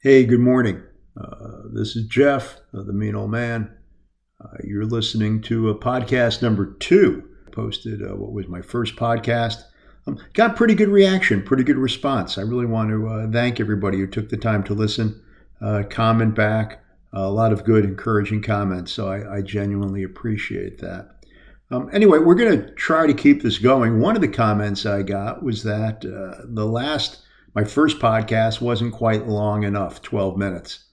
Hey, good morning. This is Jeff, the mean old man. You're listening to podcast number 2. I posted what was my first podcast. Got pretty good reaction, pretty good response. I really want to thank everybody who took the time to listen, comment back. A lot of good, encouraging comments, so I genuinely appreciate that. Anyway, we're going to try to keep this going. One of the comments I got was that my first podcast wasn't quite long enough, 12 minutes.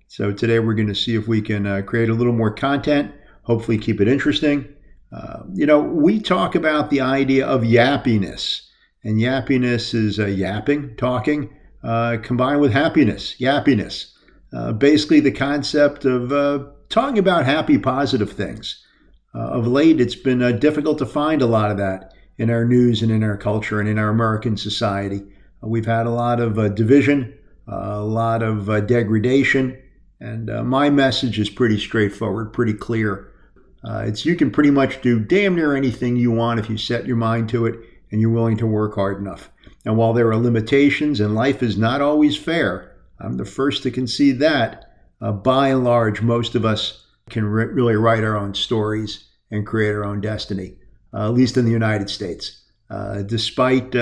So today we're going to see if we can create a little more content, hopefully keep it interesting. We talk about the idea of yappiness. And yappiness is yapping, talking, combined with happiness, yappiness. Basically the concept of talking about happy, positive things. Of late, it's been difficult to find a lot of that in our news and in our culture and in our American society. We've had a lot of division, a lot of degradation, and my message is pretty straightforward, pretty clear. You can pretty much do damn near anything you want if you set your mind to it and you're willing to work hard enough. And while there are limitations and life is not always fair, I'm the first to concede that. By and large, most of us can really write our own stories and create our own destiny, at least in the United States. Despite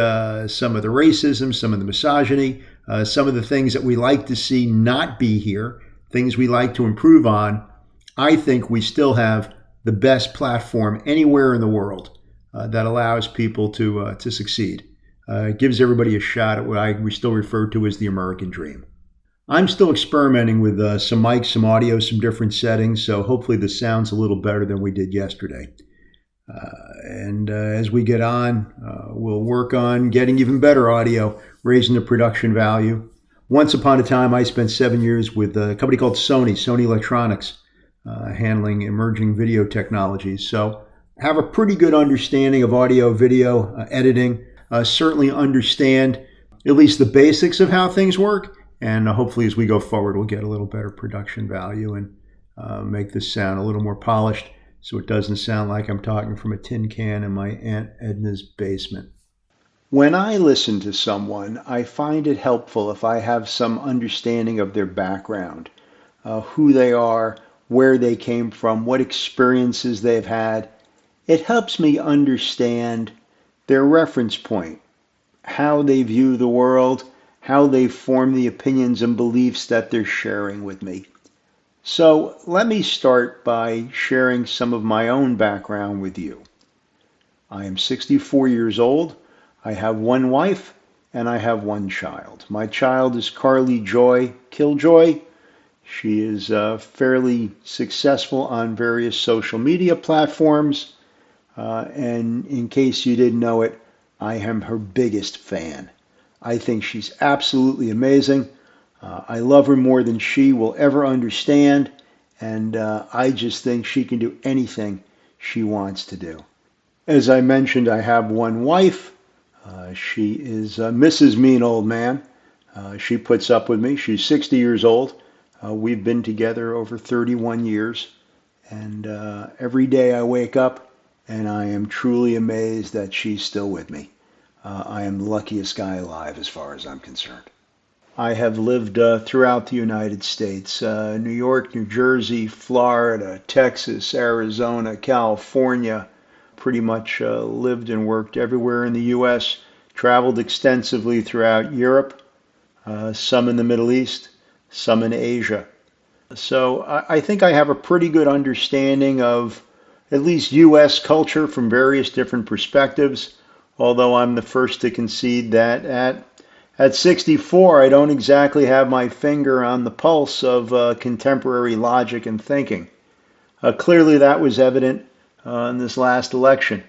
some of the racism, some of the misogyny, some of the things that we like to see not be here, things we like to improve on, I think we still have the best platform anywhere in the world that allows people to succeed. It gives everybody a shot at what we still refer to as the American dream. I'm still experimenting with some mics, some audio, some different settings, so hopefully this sounds a little better than we did yesterday. And as we get on, we'll work on getting even better audio, raising the production value. Once upon a time, I spent 7 years with a company called Sony Electronics, handling emerging video technologies. So have a pretty good understanding of audio, video, editing, certainly understand at least the basics of how things work. And hopefully as we go forward, we'll get a little better production value and make this sound a little more polished, so it doesn't sound like I'm talking from a tin can in my Aunt Edna's basement. When I listen to someone, I find it helpful if I have some understanding of their background, who they are, where they came from, what experiences they've had. It helps me understand their reference point, how they view the world, how they form the opinions and beliefs that they're sharing with me. So let me start by sharing some of my own background with you. I am 64 years old. I have one wife and I have one child. My child is Carly Joy Killjoy. She is fairly successful on various social media platforms. And in case you didn't know it, I am her biggest fan. I think she's absolutely amazing. I love her more than she will ever understand, and I just think she can do anything she wants to do. As I mentioned, I have one wife. She is Mrs. Mean Old Man. She puts up with me. She's 60 years old. We've been together over 31 years, and every day I wake up and I am truly amazed that she's still with me. I am the luckiest guy alive as far as I'm concerned. I have lived throughout the United States, New York, New Jersey, Florida, Texas, Arizona, California. Pretty much lived and worked everywhere in the U.S., traveled extensively throughout Europe, some in the Middle East, some in Asia. So I think I have a pretty good understanding of at least U.S. culture from various different perspectives, although I'm the first to concede that at 64, I don't exactly have my finger on the pulse of contemporary logic and thinking. Clearly that was evident in this last election.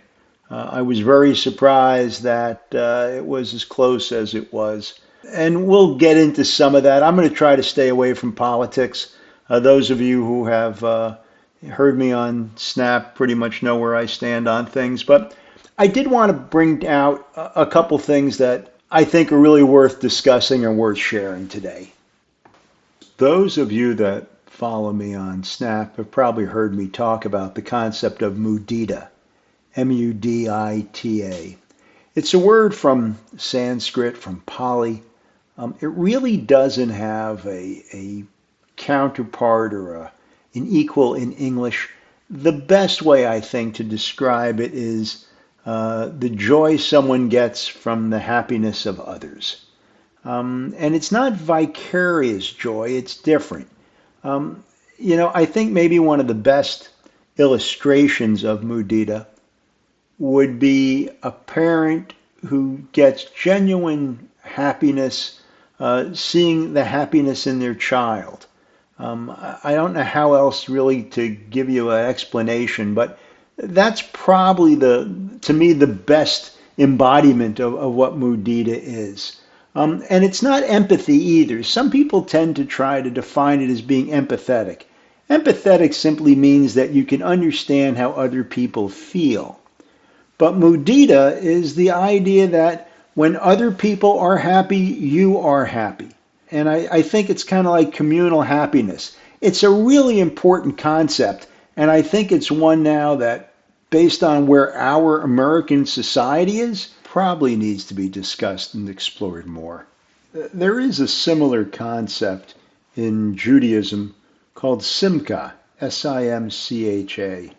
I was very surprised that it was as close as it was. And we'll get into some of that. I'm going to try to stay away from politics. Those of you who have heard me on Snap pretty much know where I stand on things. But I did want to bring out a couple things that I think are really worth discussing and worth sharing today. Those of you that follow me on Snap have probably heard me talk about the concept of mudita, M-U-D-I-T-A. It's a word from Sanskrit, from Pali, it really doesn't have a counterpart or an equal in English. The best way I think to describe it is the joy someone gets from the happiness of others. And it's not vicarious joy, it's different. Um, I think maybe one of the best illustrations of mudita would be a parent who gets genuine happiness seeing the happiness in their child. I don't know how else really to give you an explanation, but that's probably to me, the best embodiment of what mudita is. And it's not empathy either. Some people tend to try to define it as being empathetic. Empathetic simply means that you can understand how other people feel. But mudita is the idea that when other people are happy, you are happy. And I think it's kind of like communal happiness. It's a really important concept. And I think it's one now that, based on where our American society is, probably needs to be discussed and explored more. There is a similar concept in Judaism called simcha, Simcha.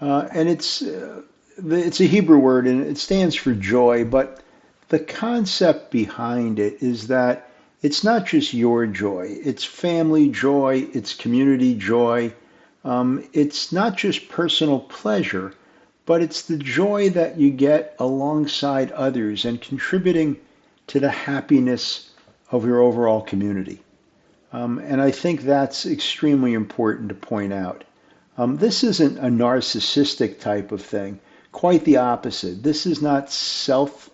And it's a Hebrew word and it stands for joy, but the concept behind it is that it's not just your joy, it's family joy, it's community joy. It's not just personal pleasure, but it's the joy that you get alongside others and contributing to the happiness of your overall community. And I think that's extremely important to point out. This isn't a narcissistic type of thing. Quite the opposite. This is not selfish,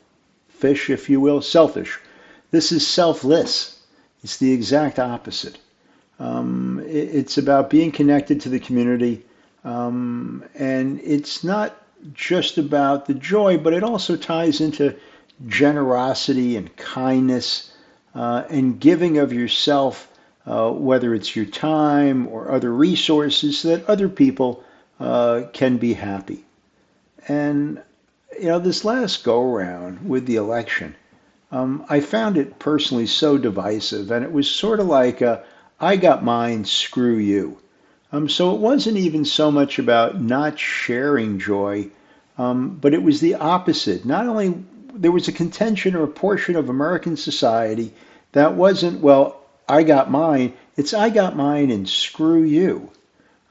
if you will, selfish. This is selfless. It's the exact opposite. It's about being connected to the community. And it's not just about the joy, but it also ties into generosity and kindness and giving of yourself, whether it's your time or other resources, so that other people can be happy. And, this last go around with the election, I found it personally so divisive, and it was sort of like, I got mine, screw you. So it wasn't even so much about not sharing joy, but it was the opposite. Not only there was a contention or a portion of American society that wasn't, well, I got mine. It's I got mine and screw you.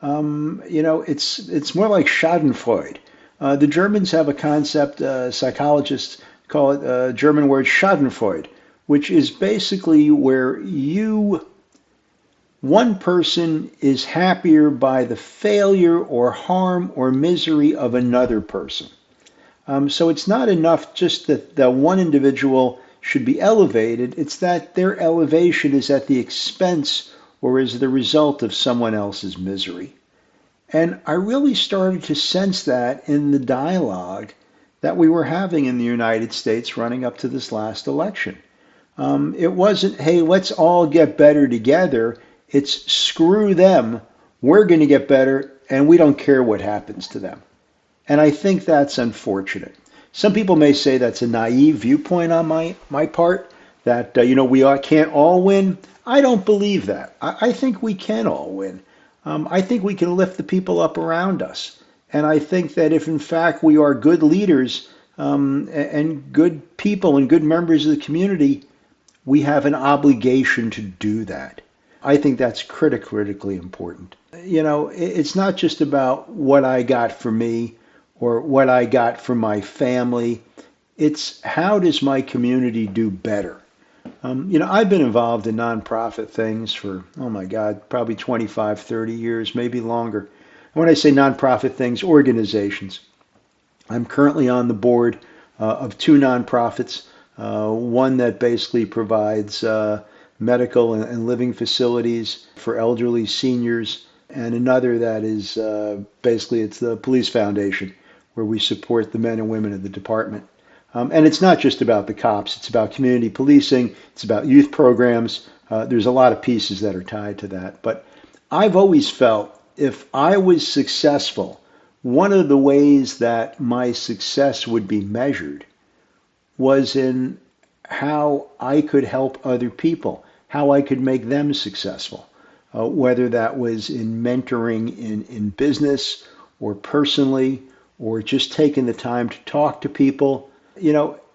It's more like Schadenfreude. The Germans have a concept, psychologists call it a German word Schadenfreude, which is basically where one person is happier by the failure or harm or misery of another person. So it's not enough just that one individual should be elevated. It's that their elevation is at the expense or is the result of someone else's misery. And I really started to sense that in the dialogue that we were having in the United States running up to this last election. It wasn't, hey, let's all get better together. It's screw them. We're going to get better and we don't care what happens to them. And I think that's unfortunate. Some people may say that's a naive viewpoint on my part, that, we can't all win. I don't believe that. I think we can all win. I think we can lift the people up around us. And I think that if in fact we are good leaders and good people and good members of the community, we have an obligation to do that. I think that's critically important. It's not just about what I got for me or what I got for my family. It's how does my community do better? I've been involved in nonprofit things for, oh my God, probably 25, 30 years, maybe longer. When I say nonprofit things, organizations. I'm currently on the board of two nonprofits, one that basically provides medical and living facilities for elderly seniors, and another that is basically it's the Police Foundation, where we support the men and women of the department. And it's not just about the cops. It's about community policing. It's about youth programs. There's a lot of pieces that are tied to that. But I've always felt if I was successful, one of the ways that my success would be measured was in how I could help other people, how I could make them successful, whether that was in mentoring in business or personally, or just taking the time to talk to people.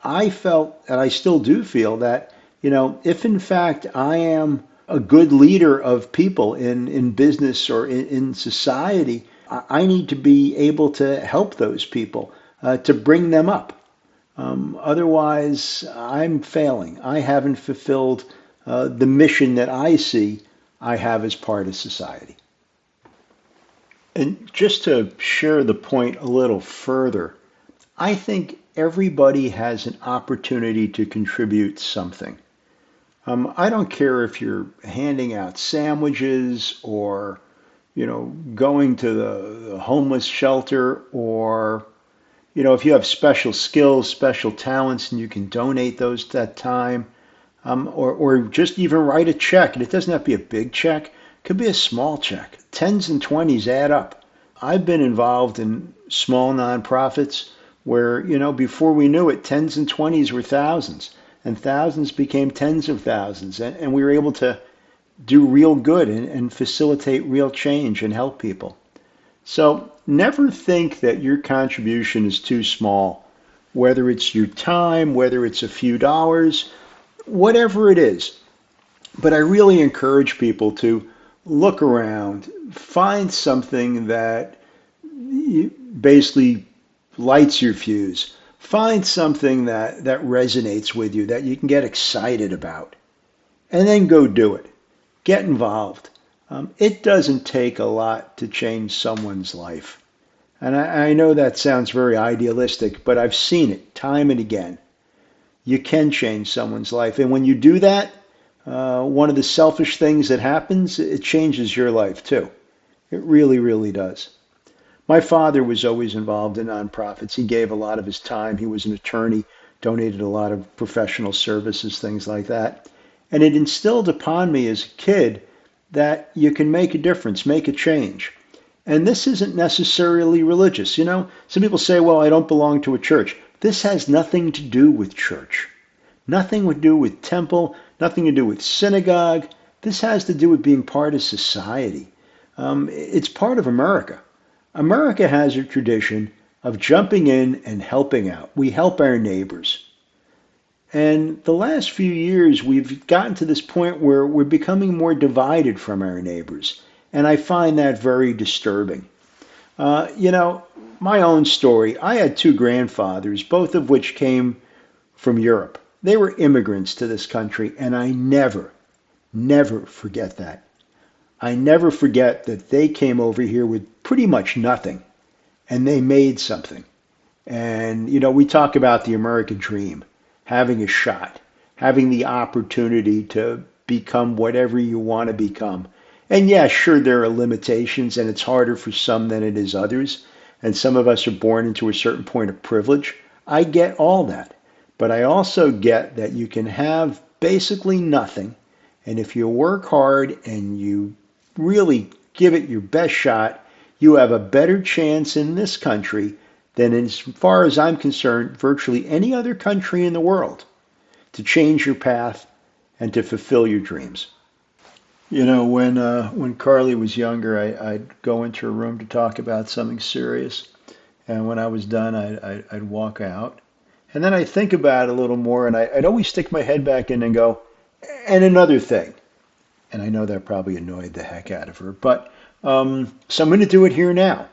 I felt, and I still do feel that, if in fact I am a good leader of people in business or in society, I need to be able to help those people, to bring them up. Otherwise, I'm failing. I haven't fulfilled the mission that I see I have as part of society. And just to share the point a little further, I think everybody has an opportunity to contribute something. I don't care if you're handing out sandwiches or, going to the homeless shelter, or, if you have special skills, special talents, and you can donate those that time, or just even write a check. And it doesn't have to be a big check. It could be a small check. Tens and twenties add up. I've been involved in small nonprofits where, before we knew it, tens and twenties were thousands, and thousands became tens of thousands. And we were able to do real good and facilitate real change and help people. So never think that your contribution is too small, whether it's your time, whether it's a few dollars, whatever it is. But I really encourage people to look around, find something that basically lights your fuse. Find something that resonates with you, that you can get excited about, and then go do it. Get involved. It doesn't take a lot to change someone's life. And I know that sounds very idealistic, but I've seen it time and again. You can change someone's life. And when you do that, one of the selfish things that happens, it changes your life too. It really, really does. My father was always involved in nonprofits. He gave a lot of his time. He was an attorney, donated a lot of professional services, things like that. And it instilled upon me as a kid that you can make a difference, make a change. And this isn't necessarily religious. Some people say, well, I don't belong to a church. This has nothing to do with church. Nothing to do with temple, nothing to do with synagogue. This has to do with being part of society. It's part of America. America has a tradition of jumping in and helping out. We help our neighbors. And the last few years, we've gotten to this point where we're becoming more divided from our neighbors. And I find that very disturbing. My own story, I had two grandfathers, both of which came from Europe. They were immigrants to this country, and I never forget that. I never forget that they came over here with pretty much nothing, and they made something. And, we talk about the American dream, having a shot, having the opportunity to become whatever you want to become. And yeah, sure, there are limitations, and it's harder for some than it is others. And some of us are born into a certain point of privilege. I get all that. But I also get that you can have basically nothing. And if you work hard and you really give it your best shot, you have a better chance in this country than, as far as I'm concerned, virtually any other country in the world to change your path and to fulfill your dreams. When Carly was younger, I'd go into her room to talk about something serious. And when I was done, I'd walk out. And then I'd think about it a little more, and I'd always stick my head back in and go, and another thing. And I know that probably annoyed the heck out of her. But so I'm going to do it here now.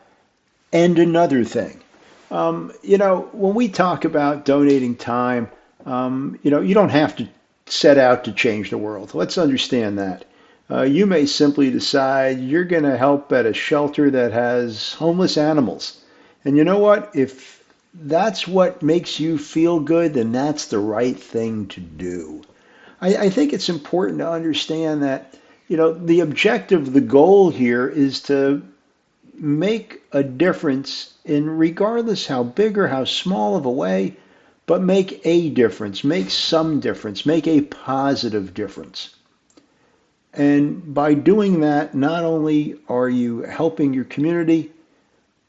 And another thing. When we talk about donating time, you don't have to set out to change the world. Let's understand that. You may simply decide you're going to help at a shelter that has homeless animals. And you know what? If that's what makes you feel good, then that's the right thing to do. I think it's important to understand that, the objective, the goal here is to make a difference in, regardless how big or how small of a way, but make a difference, make some difference, make a positive difference. And by doing that, not only are you helping your community,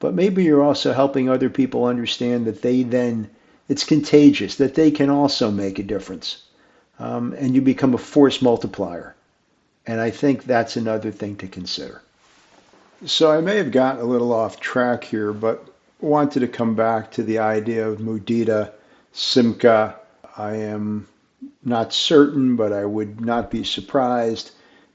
but maybe you're also helping other people understand that they then it's contagious, that they can also make a difference. And you become a force multiplier. And I think that's another thing to consider. So I may have gotten a little off track here, but wanted to come back to the idea of mudita, simca. I am not certain, but I would not be surprised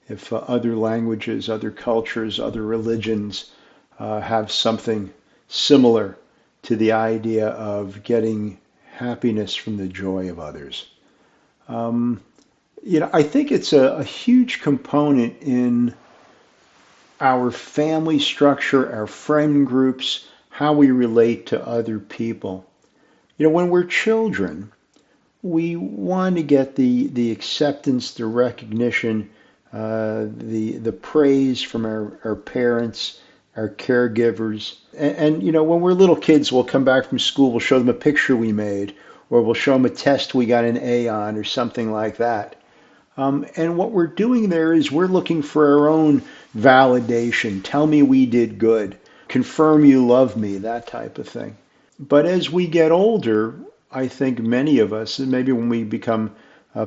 if other languages, other cultures, other religions have something similar to the idea of getting happiness from the joy of others. Um, I think it's a huge component in our family structure, our friend groups, how we relate to other people. When we're children, we want to get the acceptance, the recognition, the praise from our parents, our caregivers. And when we're little kids, we'll come back from school, we'll show them a picture we made, or we'll show them a test we got an A on, or something like that. And what we're doing there is we're looking for our own validation. Tell me we did good. Confirm you love me, that type of thing. But as we get older, I think many of us, and maybe when we become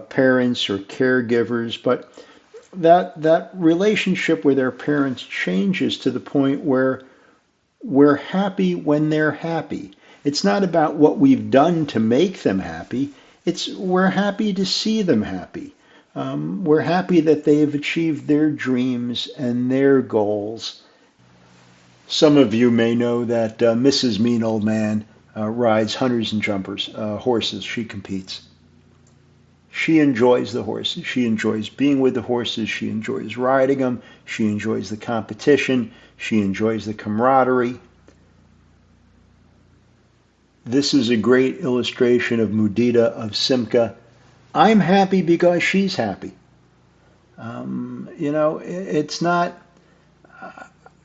parents or caregivers, but that relationship with our parents changes to the point where we're happy when they're happy. It's not about what we've done to make them happy. We're happy to see them happy. We're happy that they have achieved their dreams and their goals. Some of you may know that Mrs. Mean Old Man rides hunters and jumpers, horses. She competes. She enjoys the horses. She enjoys being with the horses. She enjoys riding them. She enjoys the competition. She enjoys the camaraderie. This is a great illustration of mudita, of simca. I'm happy because she's happy. It's not,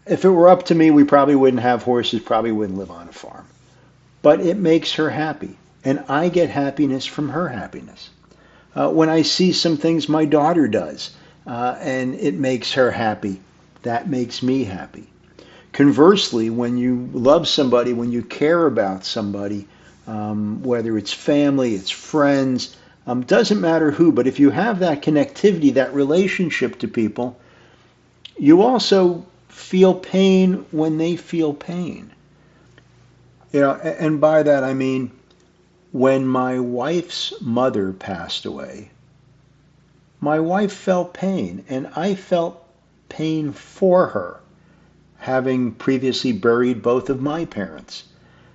if it were up to me, we probably wouldn't have horses, probably wouldn't live on a farm. But it makes her happy. And I get happiness from her happiness. When I see some things my daughter does, and it makes her happy, that makes me happy. Conversely, when you love somebody, when you care about somebody, whether it's family, it's friends, doesn't matter who, but if you have that connectivity, that relationship to people, you also feel pain when they feel pain. And by that I mean, when my wife's mother passed away, my wife felt pain, and I felt pain for her, having previously buried both of my parents.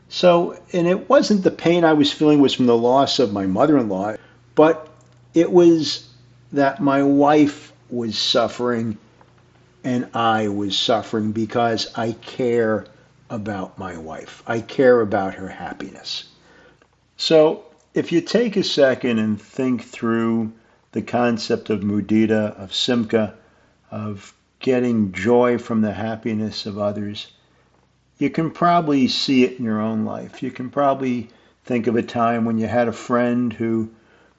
So, and it wasn't the pain I was feeling was from the loss of my mother-in-law, but it was that my wife was suffering and I was suffering because I care about my wife. I care about her happiness. So if you take a second and think through the concept of mudita, of simca, of getting joy from the happiness of others, you can probably see it in your own life. You can probably think of a time when you had a friend who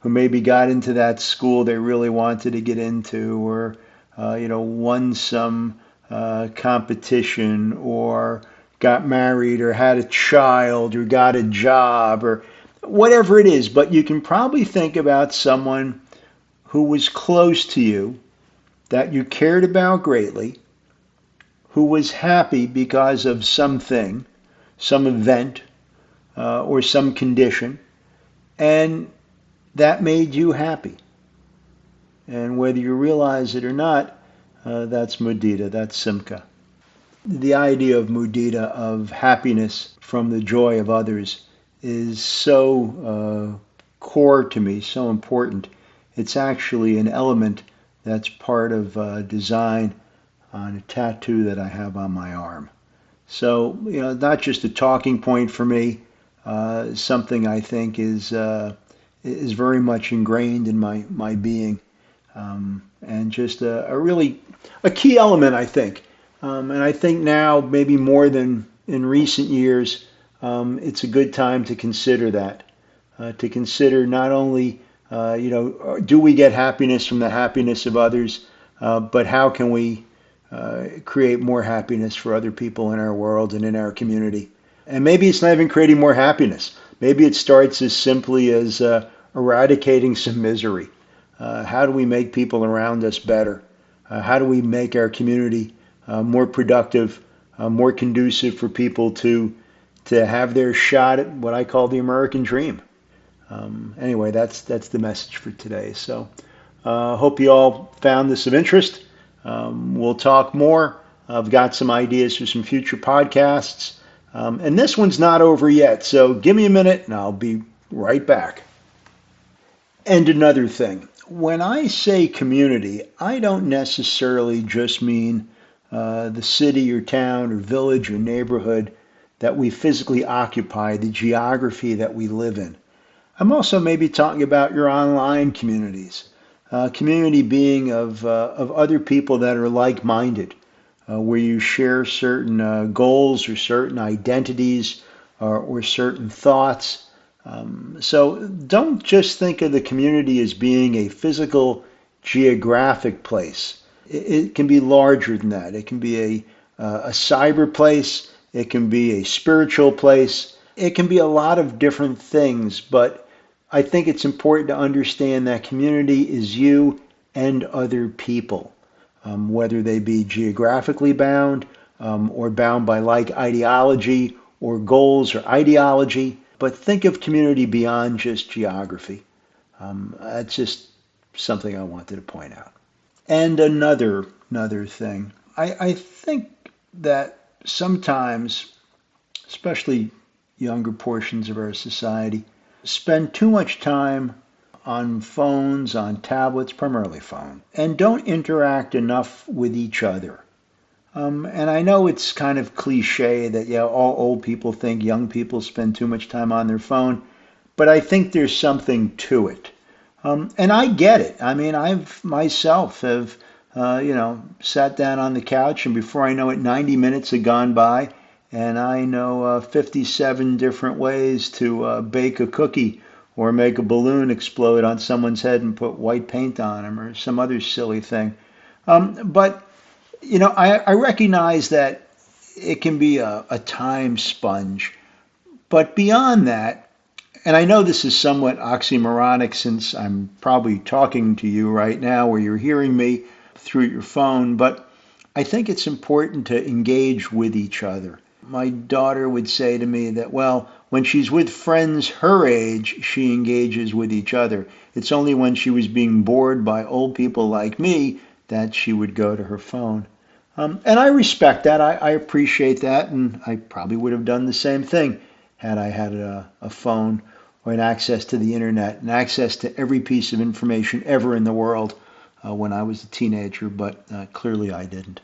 maybe got into that school they really wanted to get into, or won some competition, or got married, or had a child, or got a job, or whatever it is. But you can probably think about someone who was close to you, that you cared about greatly, who was happy because of something, some event, or some condition, and that made you happy. And whether you realize it or not, that's mudita, that's simca. The idea of mudita, of happiness from the joy of others, is so core to me, so important. It's actually an element that's part of design on a tattoo that I have on my arm. So, not just a talking point for me, something I think is very much ingrained in my being, and just a key element, I think. And I think now, maybe more than in recent years, it's a good time to consider that, to consider not only, do we get happiness from the happiness of others, but how can we create more happiness for other people in our world and in our community. And maybe it's not even creating more happiness. Maybe it starts as simply as eradicating some misery. How do we make people around us better? How do we make our community more productive, more conducive for people to have their shot at what I call the American dream? Anyway, that's the message for today. So, hope you all found this of interest. We'll talk more. I've got some ideas for some future podcasts. And this one's not over yet, so give me a minute and I'll be right back. And another thing, when I say community, I don't necessarily just mean the city or town or village or neighborhood that we physically occupy, the geography that we live in. I'm also maybe talking about your online communities, community being of other people that are like-minded, where you share certain goals or certain identities or certain thoughts. So don't just think of the community as being a physical, geographic place. It can be larger than that. It can be a cyber place. It can be a spiritual place. It can be a lot of different things, but I think it's important to understand that community is you and other people, whether they be geographically bound or bound by like ideology or goals or ideology. But think of community beyond just geography. That's just something I wanted to point out. And another thing, I think that sometimes, especially younger portions of our society, spend too much time on phones, on tablets, primarily phone, and don't interact enough with each other. And I know it's kind of cliche that all old people think young people spend too much time on their phone, but I think there's something to it. And I get it. I mean, I've myself have, sat down on the couch, and before I know it, 90 minutes have gone by, and I know 57 different ways to bake a cookie or make a balloon explode on someone's head and put white paint on them or some other silly thing. But I recognize that it can be a time sponge. But beyond that, and I know this is somewhat oxymoronic since I'm probably talking to you right now or you're hearing me through your phone, but I think it's important to engage with each other. My daughter would say to me that, well, when she's with friends her age, she engages with each other. It's only when she was being bored by old people like me that she would go to her phone. And I respect that. I appreciate that. And I probably would have done the same thing had I had a phone or an access to the internet and access to every piece of information ever in the world when I was a teenager. But clearly I didn't.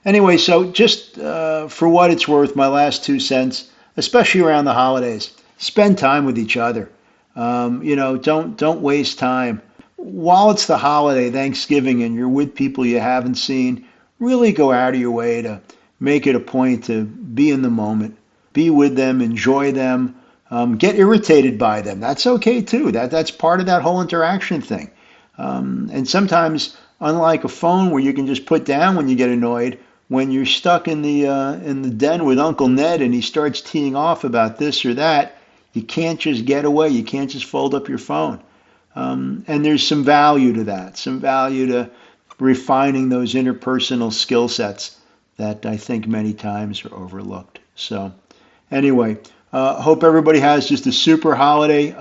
Anyway, so just for what it's worth, my last 2 cents, especially around the holidays, spend time with each other. Don't waste time. While it's the holiday, Thanksgiving, and you're with people you haven't seen, really go out of your way to make it a point to be in the moment, be with them, enjoy them, get irritated by them. That's okay too. That's part of that whole interaction thing. And sometimes, unlike a phone where you can just put down when you get annoyed, when you're stuck in the den with Uncle Ned and he starts teeing off about this or that, you can't just get away. You can't just fold up your phone. And there's some value to that, some value to refining those interpersonal skill sets that I think many times are overlooked. So anyway, hope everybody has just a super holiday.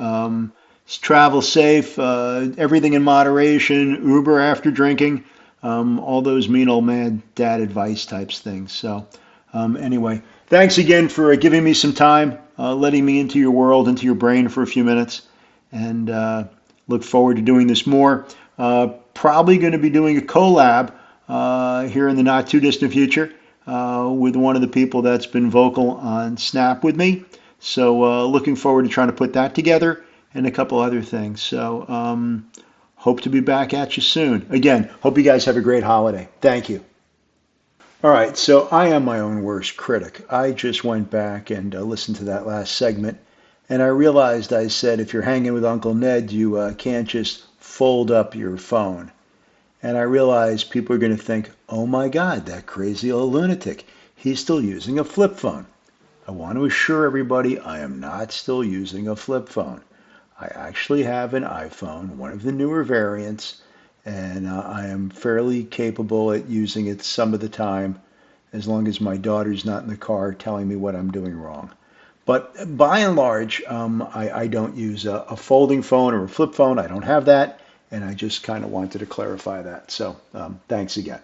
Travel safe, everything in moderation, Uber after drinking. All those mean old man dad advice types things. So anyway, thanks again for giving me some time, letting me into your world, into your brain for a few minutes, and look forward to doing this more. Probably going to be doing a collab here in the not too distant future with one of the people that's been vocal on Snap with me. So looking forward to trying to put that together and a couple other things. So hope to be back at you soon. Again, hope you guys have a great holiday. Thank you. All right, so I am my own worst critic. I just went back and listened to that last segment, and I realized I said if you're hanging with Uncle Ned, you can't just fold up your phone. And I realized people are going to think, oh my God, that crazy old lunatic, he's still using a flip phone. I want to assure everybody I am not still using a flip phone. I actually have an iPhone, one of the newer variants, and I am fairly capable at using it some of the time, as long as my daughter's not in the car telling me what I'm doing wrong. But by and large, I don't use a folding phone or a flip phone. I don't have that, and I just kind of wanted to clarify that. So thanks again.